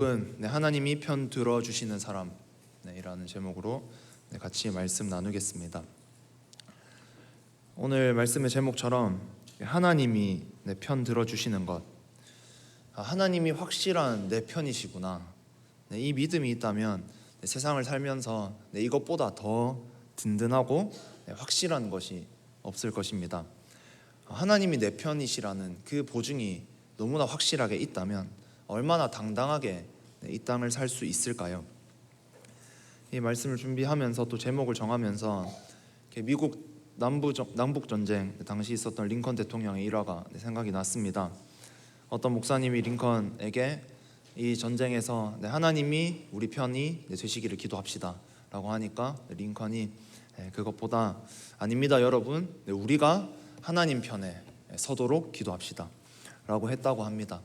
하나님이 편 들어주시는 사람 이라는 제목으로 같이 말씀 나누겠습니다. 오늘 말씀의 제목처럼 하나님이 내 편 들어주시는 것, 하나님이 확실한 내 편이시구나, 이 믿음이 있다면 세상을 살면서 이것보다 더 든든하고 확실한 것이 없을 것입니다. 하나님이 내 편이시라는 그 보증이 너무나 확실하게 있다면 얼마나 당당하게 이 땅을 살 수 있을까요? 이 말씀을 준비하면서 또 제목을 정하면서 미국 남북 전쟁 당시 있었던 링컨 대통령의 일화가 생각이 났습니다. 어떤 목사님이 링컨에게 이 전쟁에서 하나님이 우리 편이 되시기를 기도합시다 라고 하니까 링컨이 그것보다 아닙니다 여러분, 우리가 하나님 편에 서도록 기도합시다 라고 했다고 합니다.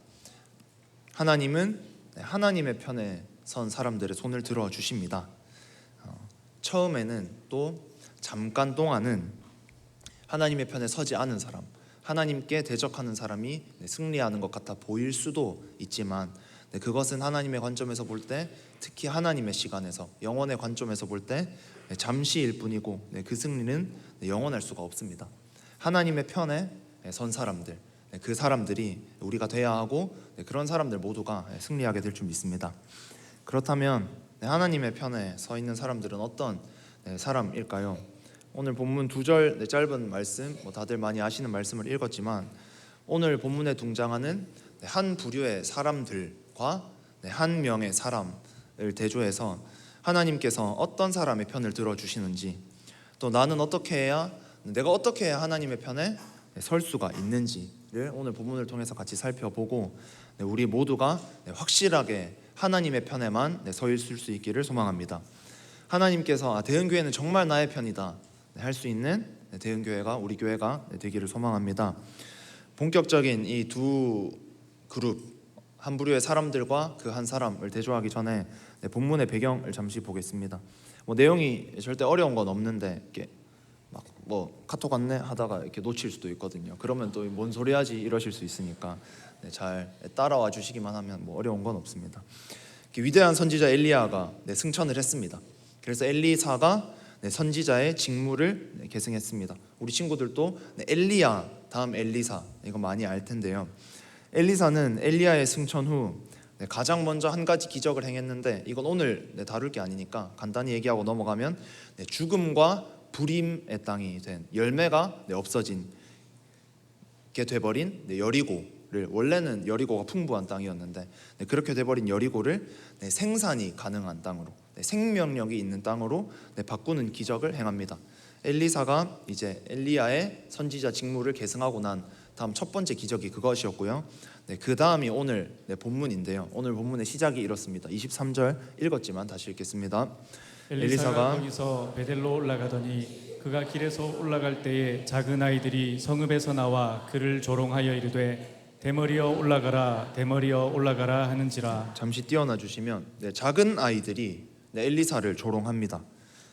하나님은 하나님의 편에 선 사람들의 손을 들어주십니다. 처음에는 또 잠깐 동안은 하나님의 편에 서지 않은 사람, 하나님께 대적하는 사람이 승리하는 것 같아 보일 수도 있지만 그것은 하나님의 관점에서 볼 때, 특히 하나님의 시간에서 영원의 관점에서 볼 때 잠시일 뿐이고 그 승리는 영원할 수가 없습니다. 하나님의 편에 선 사람들, 그 사람들이 우리가 돼야 하고 그런 사람들 모두가 승리하게 될 줄 믿습니다. 그렇다면 하나님의 편에 서 있는 사람들은 어떤 사람일까요? 오늘 본문 2절 짧은 말씀, 다들 많이 아시는 말씀을 읽었지만 오늘 본문에 등장하는 한 부류의 사람들과 한 명의 사람을 대조해서 하나님께서 어떤 사람의 편을 들어주시는지, 또 나는 내가 어떻게 해야 하나님의 편에 설 수가 있는지를 오늘 본문을 통해서 같이 살펴보고 우리 모두가 확실하게 하나님의 편에만 서 있을 수 있기를 소망합니다. 하나님께서 대은교회는 정말 나의 편이다 할 수 있는 대은교회가, 우리 교회가 되기를 소망합니다. 본격적인 이 두 그룹, 한 부류의 사람들과 그 한 사람을 대조하기 전에 본문의 배경을 잠시 보겠습니다. 내용이 절대 어려운 건 없는데 이렇게 카톡 왔네 하다가 이렇게 놓칠 수도 있거든요. 그러면 또 뭔 소리 하지 이러실 수 있으니까 잘 따라와 주시기만 하면 어려운 건 없습니다. 위대한 선지자 엘리야가 승천을 했습니다. 그래서 엘리사가 선지자의 직무를 계승했습니다. 우리 친구들도 엘리야 다음 엘리사 이거 많이 알 텐데요. 엘리사는 엘리야의 승천 후 가장 먼저 한 가지 기적을 행했는데 이건 오늘 다룰 게 아니니까 간단히 얘기하고 넘어가면 죽음과 불임의 땅이 된, 열매가 없어진 게 돼버린 여리고를, 원래는 여리고가 풍부한 땅이었는데 그렇게 돼버린 여리고를 생산이 가능한 땅으로, 생명력이 있는 땅으로 바꾸는 기적을 행합니다. 엘리사가 이제 엘리야의 선지자 직무를 계승하고 난 다음 첫 번째 기적이 그것이었고요. 그 다음이 오늘 본문인데요. 오늘 본문의 시작이 이렇습니다. 23절 읽었지만 다시 읽겠습니다. 엘리사가 거기서 베델로 올라가더니 그가 길에서 올라갈 때에 작은 아이들이 성읍에서 나와 그를 조롱하여 이르되 대머리여 올라가라, 대머리여 올라가라 하는지라. 잠시 띄어놔 주시면 작은 아이들이 엘리사를 조롱합니다.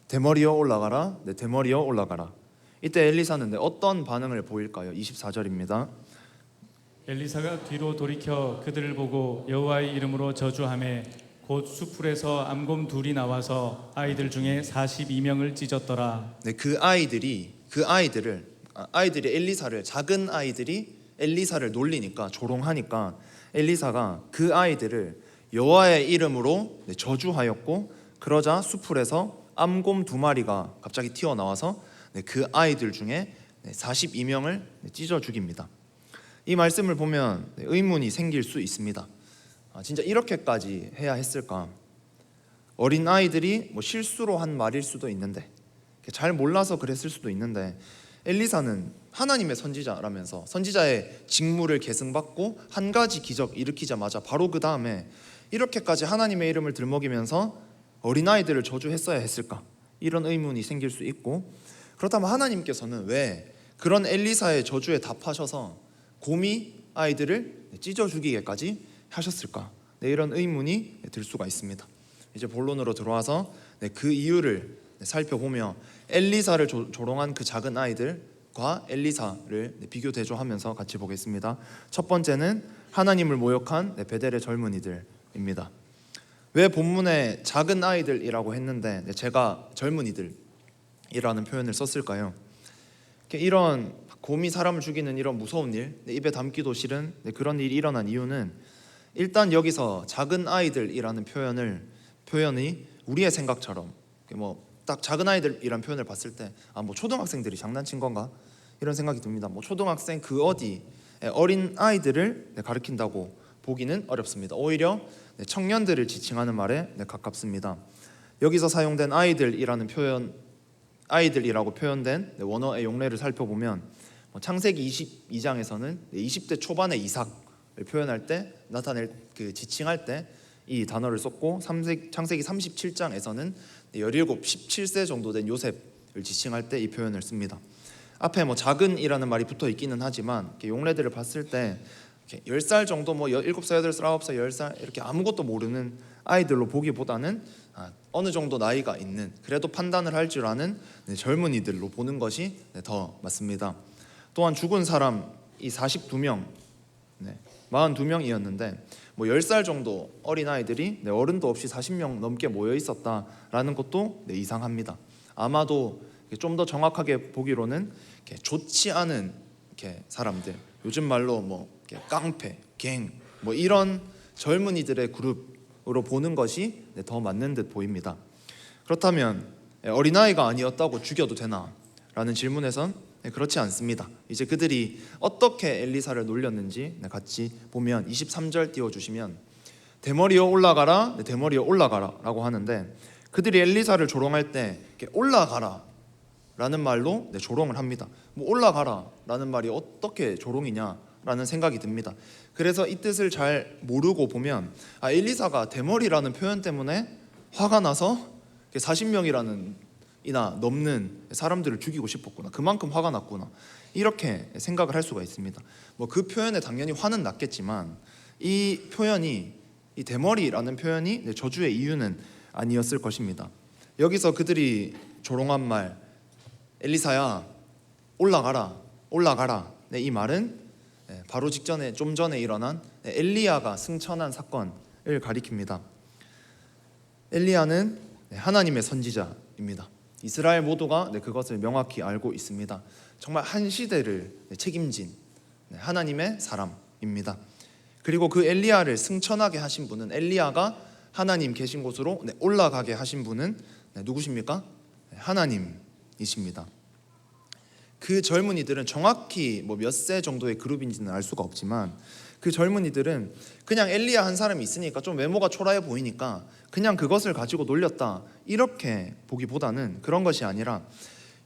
대머리여 올라가라, 대머리여 올라가라. 이때 엘리사는 어떤 반응을 보일까요? 24절입니다. 엘리사가 뒤로 돌이켜 그들을 보고 여호와의 이름으로 저주하매 곧 수풀에서 암곰 둘이 나와서 아이들 중에 42명을 찢었더라. 그 아이들이 엘리사를, 작은 아이들이 엘리사를 놀리니까, 조롱하니까 엘리사가 그 아이들을 여호와의 이름으로 저주하였고, 그러자 수풀에서 암곰 2마리가 갑자기 튀어나와서 그 아이들 중에 42명을 찢어 죽입니다. 이 말씀을 보면 의문이 생길 수 있습니다. 진짜 이렇게까지 해야 했을까? 어린 아이들이 실수로 한 말일 수도 있는데, 잘 몰라서 그랬을 수도 있는데, 엘리사는 하나님의 선지자라면서 선지자의 직무를 계승받고 한 가지 기적 일으키자마자 바로 그 다음에 이렇게까지 하나님의 이름을 들먹이면서 어린아이들을 저주했어야 했을까? 이런 의문이 생길 수 있고, 그렇다면 하나님께서는 왜 그런 엘리사의 저주에 답하셔서 곰이 아이들을 찢어 죽이게까지 하셨을까? 이런 의문이 들 수가 있습니다. 이제 본론으로 들어와서 그 이유를 살펴보며 엘리사를 조롱한 그 작은 아이들과 엘리사를 비교 대조하면서 같이 보겠습니다. 첫 번째는 하나님을 모욕한 베델의 젊은이들입니다. 왜 본문에 작은 아이들이라고 했는데 제가 젊은이들이라는 표현을 썼을까요? 이런 곰이 사람을 죽이는 이런 무서운 일, 입에 담기도 싫은 그런 일이 일어난 이유는 일단 여기서 작은 아이들이라는 표현이 우리의 생각처럼 뭐 딱 작은 아이들이란 표현을 봤을 때 뭐 초등학생들이 장난친 건가 이런 생각이 듭니다. 뭐 초등학생 그 어디 어린 아이들을 가리킨다고 보기는 어렵습니다. 오히려 청년들을 지칭하는 말에 가깝습니다. 여기서 사용된 아이들이라는 표현, 아이들이라고 표현된 원어의 용례를 살펴보면 창세기 22장에서는 20대 초반의 이삭을 표현할 때 지칭할 때 이 단어를 썼고 창세기 37장에서는 17, 17세 정도 된 요셉을 지칭할 때 이 표현을 씁니다. 앞에 작은이라는 말이 붙어 있기는 하지만 용례들을 봤을 때 10살 정도 7살, 8살, 9살, 10살 이렇게 아무것도 모르는 아이들로 보기보다는 어느 정도 나이가 있는 그래도 판단을 할 줄 아는 젊은이들로 보는 것이 더 맞습니다. 또한 죽은 사람이 42명, 42명이었는데 10살 정도 어린 아이들이 어른도 없이 40명 넘게 모여 있었다라는 것도 이상합니다. 아마도 좀 더 정확하게 보기로는 좋지 않은 사람들, 요즘 말로 깡패, 갱 이런 젊은이들의 그룹으로 보는 것이 더 맞는 듯 보입니다. 그렇다면 어린아이가 아니었다고 죽여도 되나? 라는 질문에선 그렇지 않습니다. 이제 그들이 어떻게 엘리사를 놀렸는지 같이 보면 23절 띄워주시면 대머리여 올라가라, 대머리여 올라가라 라고 하는데 그들이 엘리사를 조롱할 때 올라가라 라는 말로 조롱을 합니다. 올라가라 라는 말이 어떻게 조롱이냐 라는 생각이 듭니다. 그래서 이 뜻을 잘 모르고 보면 엘리사가 대머리라는 표현 때문에 화가 나서 40명이라는 이나 넘는 사람들을 죽이고 싶었구나, 그만큼 화가 났구나, 이렇게 생각을 할 수가 있습니다. 그 표현에 당연히 화는 났겠지만 이 대머리라는 표현이 저주의 이유는 아니었을 것입니다. 여기서 그들이 조롱한 말, 엘리사야 올라가라, 올라가라, 이 말은 바로 좀 전에 일어난 엘리야가 승천한 사건을 가리킵니다. 엘리야는 하나님의 선지자입니다. 이스라엘 모두가 그것을 명확히 알고 있습니다. 정말 한 시대를 책임진 하나님의 사람입니다. 그리고 그 엘리야를 승천하게 하신 분은, 엘리야가 하나님 계신 곳으로 올라가게 하신 분은 누구십니까? 하나님이십니다. 그 젊은이들은 정확히 몇 세 정도의 그룹인지는 알 수가 없지만 그 젊은이들은 그냥 엘리야 한 사람이 있으니까 좀 외모가 초라해 보이니까 그냥 그것을 가지고 놀렸다, 이렇게 보기보다는 그런 것이 아니라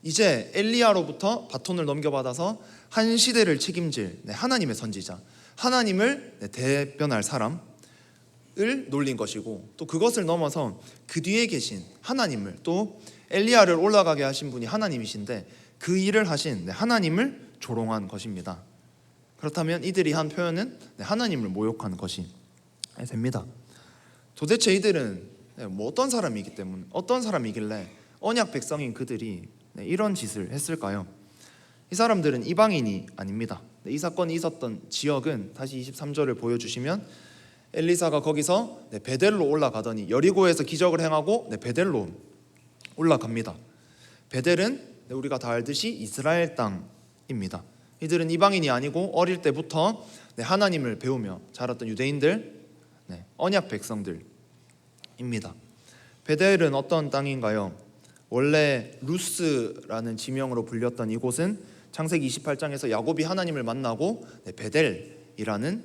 이제 엘리야로부터 바톤을 넘겨받아서 한 시대를 책임질 하나님의 선지자, 하나님을 대변할 사람을 놀린 것이고, 또 그것을 넘어서 그 뒤에 계신 하나님을, 또 엘리야를 올라가게 하신 분이 하나님이신데 그 일을 하신 하나님을 조롱한 것입니다. 그렇다면 이들이 한 표현은 하나님을 모욕한 것이 됩니다. 도대체 이들은 어떤 사람이길래 언약 백성인 그들이 이런 짓을 했을까요? 이 사람들은 이방인이 아닙니다. 이 사건이 있었던 지역은 다시 23절을 보여주시면 엘리사가 거기서 베델로 올라가더니 여리고에서 기적을 행하고 베델로 올라갑니다. 베델은 우리가 다 알듯이 이스라엘 땅입니다. 이들은 이방인이 아니고 어릴 때부터 하나님을 배우며 자랐던 유대인들, 언약 백성들입니다. 베델은 어떤 땅인가요? 원래 루스라는 지명으로 불렸던 이곳은 창세기 28장에서 야곱이 하나님을 만나고 베델이라는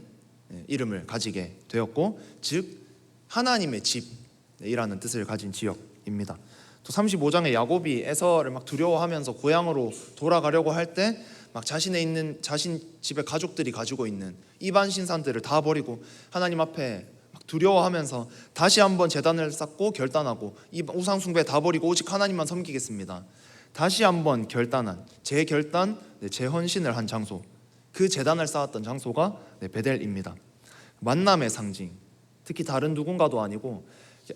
이름을 가지게 되었고, 즉 하나님의 집이라는 뜻을 가진 지역입니다. 또 35장에 야곱이 에서를 두려워하면서 고향으로 돌아가려고 할 때 자신 집의 가족들이 가지고 있는 이반 신산들을 다 버리고 하나님 앞에 두려워하면서 다시 한번 제단을 쌓고 결단하고 이 우상 숭배 다 버리고 오직 하나님만 섬기겠습니다, 다시 한번 결단한 재결단, 재헌신을 한 장소, 그 제단을 쌓았던 장소가 베델입니다. 만남의 상징, 특히 다른 누군가도 아니고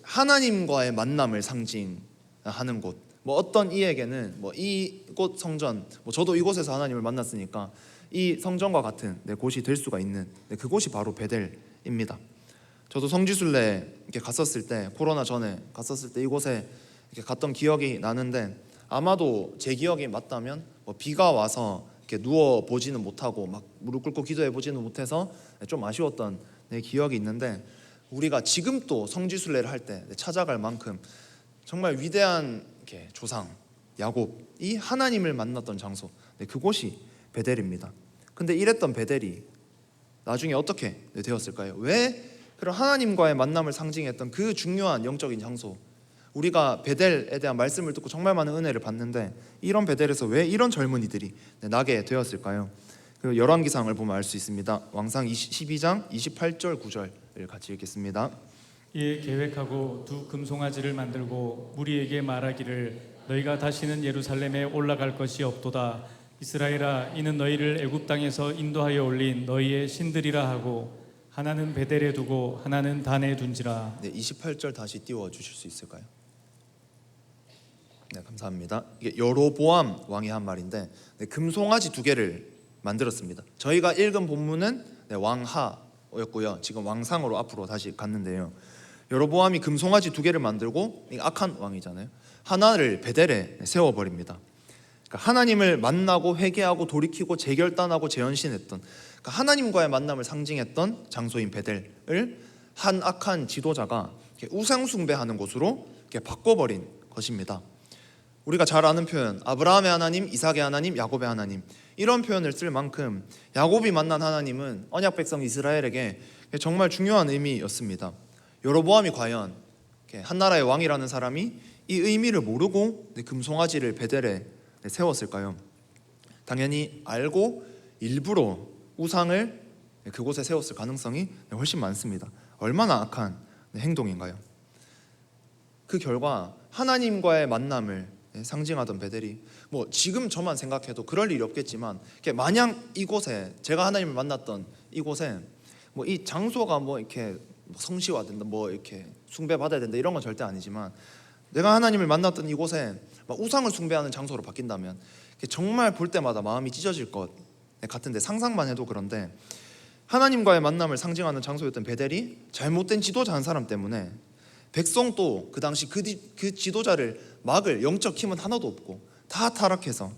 하나님과의 만남을 상징하는 곳. 어떤 이에게는 이곳 성전, 저도 이곳에서 하나님을 만났으니까 이 성전과 같은 곳이 될 수가 있는 그곳이 바로 베델입니다. 저도 성지순례 이렇게 갔었을 때, 코로나 전에 갔었을 때 이곳에 이렇게 갔던 기억이 나는데, 아마도 제 기억이 맞다면 뭐 비가 와서 이렇게 누워 보지는 못하고 막 무릎 꿇고 기도해 보지는 못해서 좀 아쉬웠던 기억이 있는데, 우리가 지금 또 성지순례를 할 때 찾아갈 만큼 정말 위대한 이렇게 조상 야곱이 하나님을 만났던 장소, 그곳이 베델입니다. 근데 이랬던 베델이 나중에 어떻게 되었을까요? 왜 그런 하나님과의 만남을 상징했던 그 중요한 영적인 장소, 우리가 베델에 대한 말씀을 듣고 정말 많은 은혜를 받는데, 이런 베델에서 왜 이런 젊은이들이 나게 되었을까요? 그 열왕기상을 보면 알 수 있습니다. 왕상 12장 28절 9절을 같이 읽겠습니다. 이에 계획하고 두 금송아지를 만들고 무리에게 말하기를 너희가 다시는 예루살렘에 올라갈 것이 없도다. 이스라엘아, 이는 너희를 애굽 땅에서 인도하여 올린 너희의 신들이라 하고 하나는 베델에 두고 하나는 단에 둔지라. 28절 다시 띄워 주실 수 있을까요? 네, 감사합니다. 이게 여로보암 왕이 한 말인데, 금송아지 2개를 만들었습니다. 저희가 읽은 본문은 왕하였고요. 지금 왕상으로 앞으로 다시 갔는데요. 여로보암이 금송아지 2개를 만들고, 악한 왕이잖아요. 하나를 베델에 세워버립니다. 그러니까 하나님을 만나고 회개하고 돌이키고 재결단하고 재현신했던, 그러니까 하나님과의 만남을 상징했던 장소인 베델을 한 악한 지도자가 우상 숭배하는 곳으로 바꿔버린 것입니다. 우리가 잘 아는 표현, 아브라함의 하나님, 이삭의 하나님, 야곱의 하나님, 이런 표현을 쓸 만큼 야곱이 만난 하나님은 언약 백성 이스라엘에게 정말 중요한 의미였습니다. 여로보암이 과연 한 나라의 왕이라는 사람이 이 의미를 모르고 금송아지를 베델에 세웠을까요? 당연히 알고 일부러 우상을 그곳에 세웠을 가능성이 훨씬 많습니다. 얼마나 악한 행동인가요? 그 결과 하나님과의 만남을 상징하던 베델이, 뭐 지금 저만 생각해도 그럴 일이 없겠지만, 마냥 이곳에, 제가 하나님을 만났던 이곳에 뭐 이 장소가 뭐 이렇게 성시화된다, 뭐 이렇게 숭배받아야 된다, 이런 건 절대 아니지만, 내가 하나님을 만났던 이곳에 막 우상을 숭배하는 장소로 바뀐다면 정말 볼 때마다 마음이 찢어질 것 같은데, 상상만 해도 그런데, 하나님과의 만남을 상징하는 장소였던 베델이 잘못된 지도자 한 사람 때문에 백성도 그 당시 그 지도자를 막을 영적 힘은 하나도 없고 다 타락해서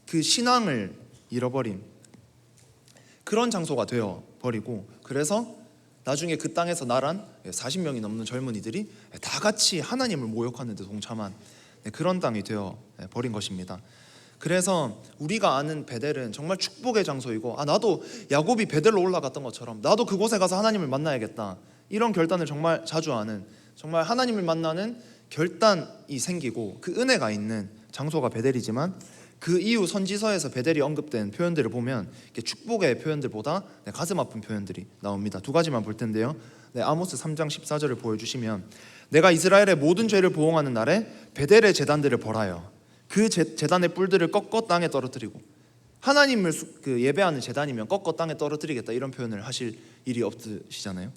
그 신앙을 잃어버린 그런 장소가 되어버리고, 그래서 나중에 그 땅에서 나란 40명이 넘는 젊은이들이 다 같이 하나님을 모욕하는 데 동참한 그런 땅이 되어버린 것입니다. 그래서 우리가 아는 베델은 정말 축복의 장소이고, 나도 야곱이 베델로 올라갔던 것처럼 나도 그곳에 가서 하나님을 만나야겠다, 이런 결단을 정말 자주 하는, 정말 하나님을 만나는 결단이 생기고 그 은혜가 있는 장소가 베델이지만, 그 이후 선지서에서 베델이 언급된 표현들을 보면 축복의 표현들보다 가슴 아픈 표현들이 나옵니다. 2가지만 볼 텐데요. 아모스 3장 14절을 보여주시면, 내가 이스라엘의 모든 죄를 보응하는 날에 베델의 제단들을 벌하여 그 제단의 뿔들을 꺾어 땅에 떨어뜨리고, 하나님을 예배하는 제단이면 꺾어 땅에 떨어뜨리겠다, 이런 표현을 하실 일이 없으시잖아요.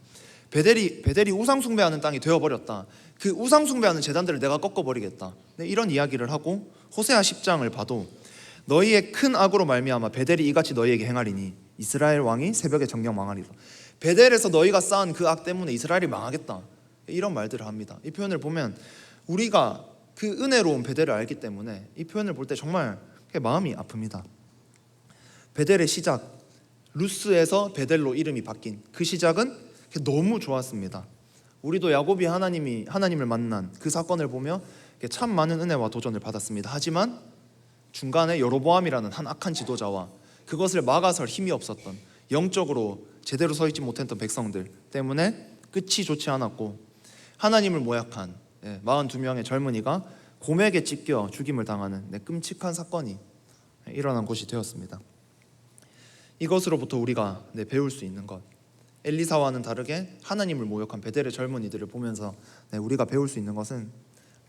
베델이 우상 숭배하는 땅이 되어버렸다, 그 우상 숭배하는 제단들을 내가 꺾어버리겠다, 이런 이야기를 하고, 호세아 10장을 봐도 너희의 큰 악으로 말미암아 베델이 이같이 너희에게 행하리니 이스라엘 왕이 새벽에 정령 망하리라. 베델에서 너희가 쌓은 그 악 때문에 이스라엘이 망하겠다, 이런 말들을 합니다. 이 표현을 보면 우리가 그 은혜로운 베델을 알기 때문에 이 표현을 볼 때 정말 마음이 아픕니다. 베델의 시작, 루스에서 베델로 이름이 바뀐 그 시작은 너무 좋았습니다. 우리도 야곱이 하나님을 만난 그 사건을 보며 참 많은 은혜와 도전을 받았습니다. 하지만 중간에 여로보암이라는 한 악한 지도자와 그것을 막아설 힘이 없었던, 영적으로 제대로 서 있지 못했던 백성들 때문에 끝이 좋지 않았고, 하나님을 모욕한 42명의 젊은이가 곰에게 찢겨 죽임을 당하는 끔찍한 사건이 일어난 곳이 되었습니다. 이것으로부터 우리가 배울 수 있는 것, 엘리사와는 다르게 하나님을 모욕한 베델의 젊은이들을 보면서 우리가 배울 수 있는 것은,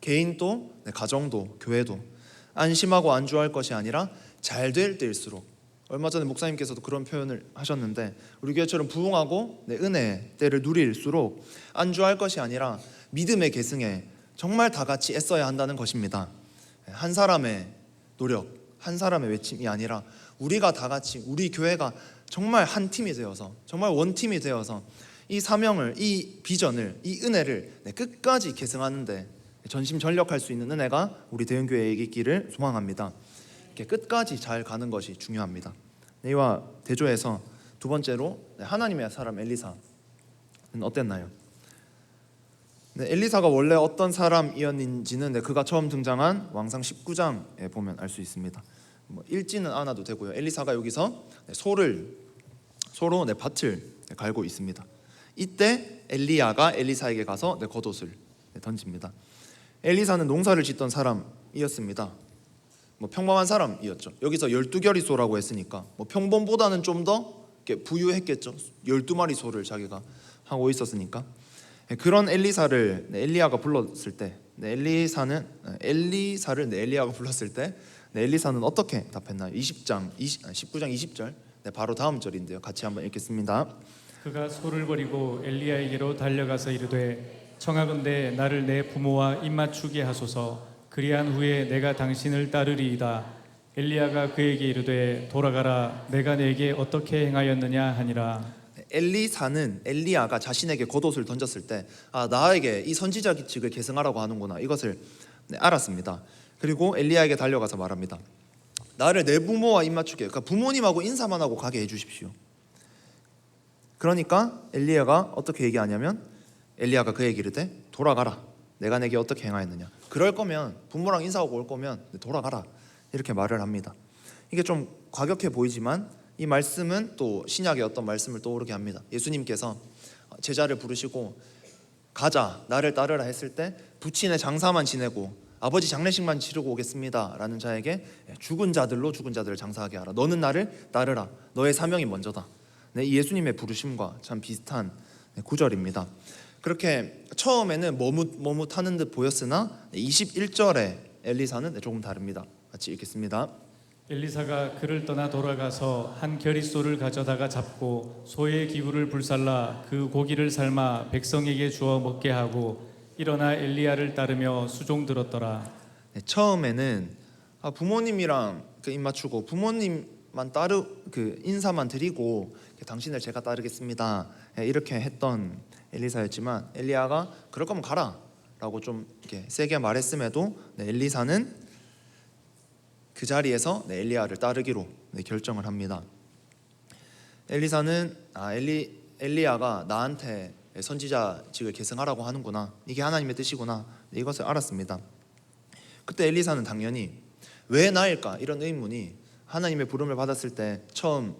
개인도 가정도 교회도 안심하고 안주할 것이 아니라 잘 될 때일수록, 얼마 전에 목사님께서도 그런 표현을 하셨는데, 우리 교회처럼 부흥하고 은혜의 때를 누릴수록 안주할 것이 아니라 믿음의 계승에 정말 다 같이 애써야 한다는 것입니다. 한 사람의 노력, 한 사람의 외침이 아니라 우리가 다 같이, 우리 교회가 정말 한 팀이 되어서, 정말 원팀이 되어서 이 사명을, 이 비전을, 이 은혜를 끝까지 계승하는데 전심전력할 수 있는 은혜가 우리 대형교회에 있기를 소망합니다. 이렇게 끝까지 잘 가는 것이 중요합니다. 이와 대조해서 두 번째로 하나님의 사람 엘리사는 어땠나요? 엘리사가 원래 어떤 사람이었는지는 그가 처음 등장한 왕상 19장에 보면 알 수 있습니다. 읽지는 않아도 되고요. 엘리사가 여기서 소로 밭을 갈고 있습니다. 이때 엘리야가 엘리사에게 가서 겉옷을 던집니다. 엘리사는 농사를 짓던 사람이었습니다. 평범한 사람이었죠. 여기서 12결이 소라고 했으니까 평범보다는 좀 더 부유했겠죠. 12마리 소를 자기가 하고 있었으니까. 그런 엘리사를 엘리야가 불렀을 때 엘리사를 엘리야가 불렀을 때 엘리사는 어떻게 답했나요? 19장 20절 바로 다음 절인데요. 같이 한번 읽겠습니다. 그가 소를 버리고 엘리야에게로 달려가서 이르되 청하건대 나를 내 부모와 입맞추게 하소서. 그리한 후에 내가 당신을 따르리이다. 엘리야가 그에게 이르되 돌아가라. 내가 내게 어떻게 행하였느냐 하니라. 엘리사는 엘리야가 자신에게 겉옷을 던졌을 때 나에게 이 선지자직을 계승하라고 하는구나, 이것을 알았습니다. 그리고 엘리야에게 달려가서 말합니다. 나를 내 부모와 입맞추게, 그러니까 부모님하고 인사만 하고 가게 해주십시오. 그러니까 엘리야가 어떻게 얘기하냐면 엘리야가 그에게 이르되 돌아가라. 내가 내게 어떻게 행하였느냐. 그럴 거면 부모랑 인사하고 올 거면 돌아가라, 이렇게 말을 합니다. 이게 좀 과격해 보이지만 이 말씀은 또 신약의 어떤 말씀을 떠오르게 합니다. 예수님께서 제자를 부르시고 가자, 나를 따르라 했을 때 부친의 장사만 지내고 아버지 장례식만 치르고 오겠습니다 라는 자에게 죽은 자들로 죽은 자들을 장사하게 하라. 너는 나를 따르라. 너의 사명이 먼저다. 이 예수님의 부르심과 참 비슷한 구절입니다. 그렇게 처음에는 머뭇하는 듯 보였으나 21절에 엘리사는 조금 다릅니다. 같이 읽겠습니다. 엘리사가 그를 떠나 돌아가서 한 결이소를 가져다가 잡고 소의 기구를 불살라 그 고기를 삶아 백성에게 주어 먹게 하고 일어나 엘리야를 따르며 수종 들었더라. 처음에는 부모님이랑 입맞추고 부모님만 인사만 드리고 당신을 제가 따르겠습니다 이렇게 했던 엘리사였지만 엘리야가 그럴 거면 가라 라고 좀 이렇게 세게 말했음에도 엘리사는 그 자리에서 엘리야를 따르기로 결정을 합니다. 엘리사는 엘리야가 나한테 선지자직을 계승하라고 하는구나, 이게 하나님의 뜻이구나, 이것을 알았습니다. 그때 엘리사는 당연히 왜 나일까, 이런 의문이 하나님의 부름을 받았을 때 처음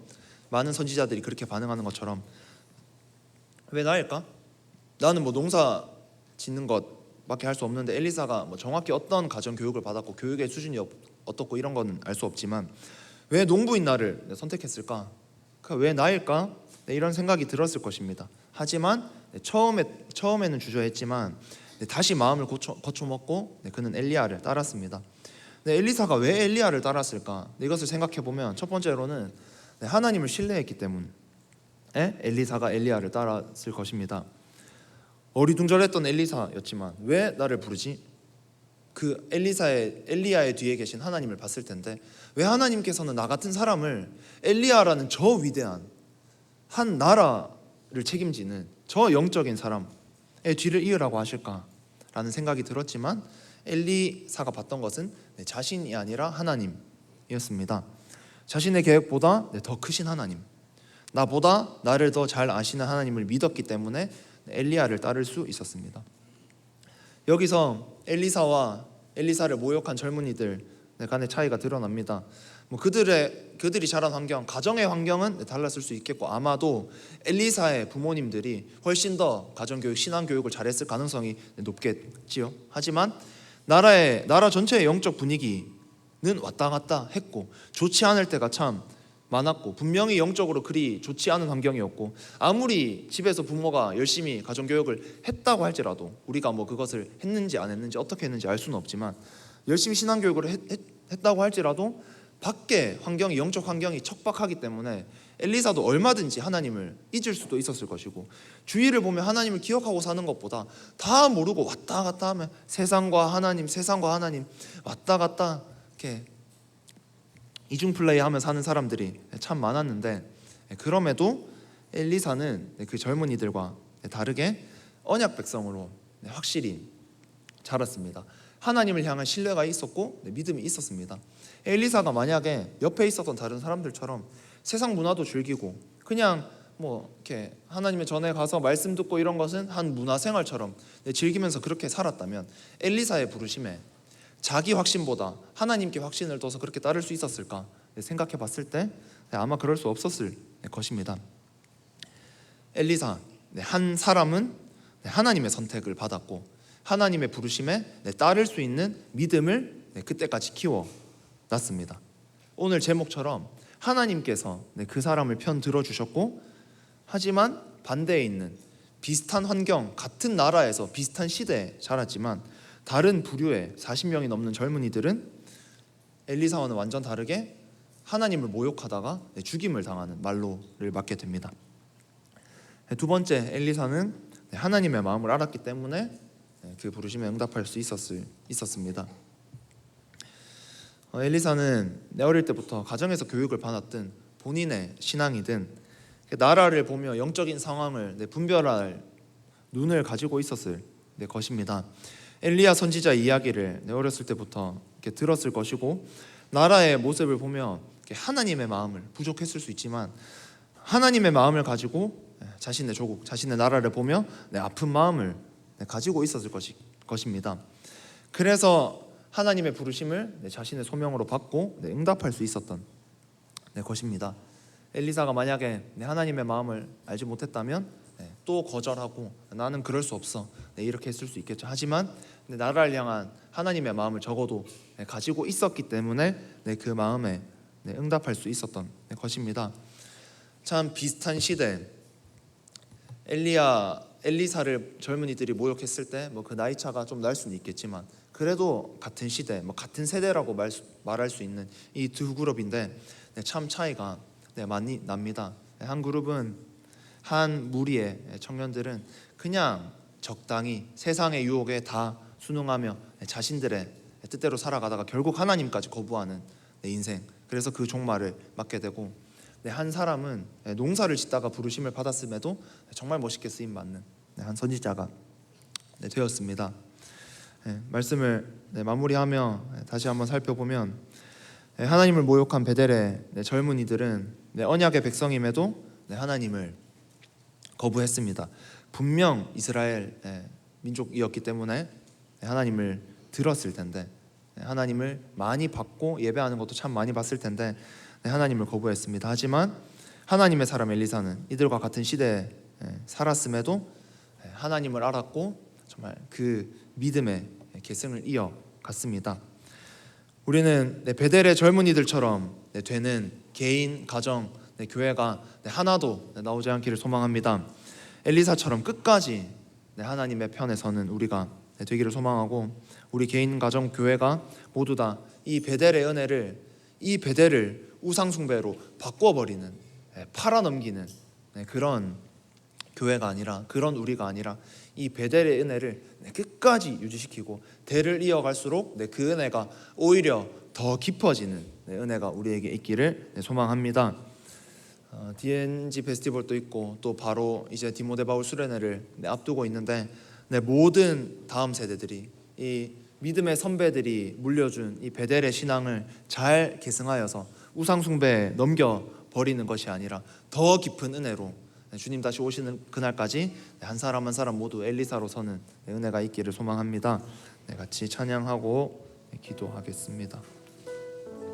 많은 선지자들이 그렇게 반응하는 것처럼 왜 나일까? 나는 농사 짓는 것밖에 할 수 없는데 엘리사가 정확히 어떤 가정 교육을 받았고 교육의 수준이 어떻고 이런 건 알 수 없지만 왜 농부인 나를 선택했을까? 왜 나일까? 이런 생각이 들었을 것입니다. 하지만 처음에는 주저했지만 다시 마음을 거쳐먹고 그는 엘리야를 따랐습니다. 엘리사가 왜 엘리야를 따랐을까? 이것을 생각해 보면 첫 번째로는 하나님을 신뢰했기 때문에 엘리사가 엘리야를 따랐을 것입니다. 어리둥절했던 엘리사였지만 왜 나를 부르지? 그 엘리야의 뒤에 계신 하나님을 봤을 텐데 왜 하나님께서는 나 같은 사람을 엘리야라는 저 위대한 한 나라를 책임지는 저 영적인 사람의 뒤를 이으라고 하실까라는 생각이 들었지만 엘리사가 봤던 것은 내 자신이 아니라 하나님이었습니다. 자신의 계획보다 더 크신 하나님, 나보다 나를 더 잘 아시는 하나님을 믿었기 때문에 엘리야를 따를 수 있었습니다. 여기서 엘리사와 엘리사를 모욕한 젊은이들 간의 차이가 드러납니다. 그들이 자란 환경, 가정의 환경은 달랐을 수 있겠고 아마도 엘리사의 부모님들이 훨씬 더 가정교육, 신앙교육을 잘했을 가능성이 높겠지요. 하지만 나라 전체의 영적 분위기는 왔다 갔다 했고 좋지 않을 때가 참 많았고 분명히 영적으로 그리 좋지 않은 환경이었고 아무리 집에서 부모가 열심히 가정교육을 했다고 할지라도 우리가 그것을 했는지 안 했는지 어떻게 했는지 알 수는 없지만 열심히 신앙교육을 했다고 할지라도 밖에 환경이, 영적 환경이 척박하기 때문에 엘리사도 얼마든지 하나님을 잊을 수도 있었을 것이고 주위를 보면 하나님을 기억하고 사는 것보다 다 모르고 왔다 갔다 하면 세상과 하나님 왔다 갔다 이렇게 이중플레이하며 사는 사람들이 참 많았는데 그럼에도 엘리사는 그 젊은이들과 다르게 언약 백성으로 확실히 자랐습니다. 하나님을 향한 신뢰가 있었고 믿음이 있었습니다. 엘리사가 만약에 옆에 있었던 다른 사람들처럼 세상 문화도 즐기고 그냥 뭐 이렇게 하나님의 전에 가서 말씀 듣고 이런 것은 한 문화생활처럼 즐기면서 그렇게 살았다면 엘리사의 부르심에 자기 확신보다 하나님께 확신을 둬서 그렇게 따를 수 있었을까 생각해 봤을 때 아마 그럴 수 없었을 것입니다. 엘리사 한 사람은 하나님의 선택을 받았고 하나님의 부르심에 따를 수 있는 믿음을 그때까지 키워놨습니다. 오늘 제목처럼 하나님께서 그 사람을 편 들어주셨고 하지만 반대에 있는 비슷한 환경, 같은 나라에서 비슷한 시대에 자랐지만 다른 부류의 40명이 넘는 젊은이들은 엘리사와는 완전 다르게 하나님을 모욕하다가 죽임을 당하는 말로를 맞게 됩니다. 두 번째, 엘리사는 하나님의 마음을 알았기 때문에 그 부르심에 응답할 수 있었습니다. 엘리사는 어릴 때부터 가정에서 교육을 받았든 본인의 신앙이든 나라를 보며 영적인 상황을 분별할 눈을 가지고 있었을 것입니다. 엘리야 선지자 이야기를 어렸을 때부터 들었을 것이고 나라의 모습을 보며 하나님의 마음을 부족했을 수 있지만 하나님의 마음을 가지고 자신의 조국, 자신의 나라를 보며 아픈 마음을 가지고 있었을 것입니다. 그래서 하나님의 부르심을 자신의 소명으로 받고 응답할 수 있었던 것입니다. 엘리사가 만약에 하나님의 마음을 알지 못했다면 또 거절하고 나는 그럴 수 없어 이렇게 했을 수 있겠죠. 하지만 나라를 향한 하나님의 마음을 적어도 가지고 있었기 때문에 그 마음에 응답할 수 있었던 것입니다. 참 비슷한 시대 엘리사를 젊은이들이 모욕했을 때 그 나이 차가 좀 날 수는 있겠지만 그래도 같은 시대, 같은 세대라고 말할 수 있는 이 두 그룹인데 참 차이가 많이 납니다. 한 그룹은 한 무리의 청년들은 그냥 적당히 세상의 유혹에 다 순응하며 자신들의 뜻대로 살아가다가 결국 하나님까지 거부하는 인생, 그래서 그 종말을 맞게 되고 한 사람은 농사를 짓다가 부르심을 받았음에도 정말 멋있게 쓰임 받는 한 선지자가 되었습니다. 말씀을 마무리하며 다시 한번 살펴보면 하나님을 모욕한 베델의 젊은이들은 언약의 백성임에도 하나님을 거부했습니다. 분명 이스라엘 민족이었기 때문에 하나님을 들었을 텐데 하나님을 많이 받고 예배하는 것도 참 많이 봤을 텐데 하나님을 거부했습니다. 하지만 하나님의 사람 엘리사는 이들과 같은 시대에 살았음에도 하나님을 알았고 정말 그 믿음의 계승을 이어갔습니다. 우리는 베델의 젊은이들처럼 되는 개인, 가정, 교회가 하나도 나오지 않기를 소망합니다. 엘리사처럼 끝까지 하나님의 편에 서는 우리가 되기를 소망하고 우리 개인, 가정, 교회가 모두 다 이 베델의 은혜를, 이 베델을 우상숭배로 바꿔버리는, 팔아넘기는 그런 교회가 아니라, 그런 우리가 아니라 이 베델의 은혜를 끝까지 유지시키고 대를 이어갈수록 그 은혜가 오히려 더 깊어지는 은혜가 우리에게 있기를 소망합니다. DNG 페스티벌도 있고 또 바로 이제 디모데 바울 수련회를 앞두고 있는데 모든 다음 세대들이 이 믿음의 선배들이 물려준 이 베델의 신앙을 잘 계승하여서 우상숭배에 넘겨버리는 것이 아니라 더 깊은 은혜로 주님 다시 오시는 그날까지 한 사람 한 사람 모두 엘리사로 서는 은혜가 있기를 소망합니다. 같이 찬양하고 기도하겠습니다.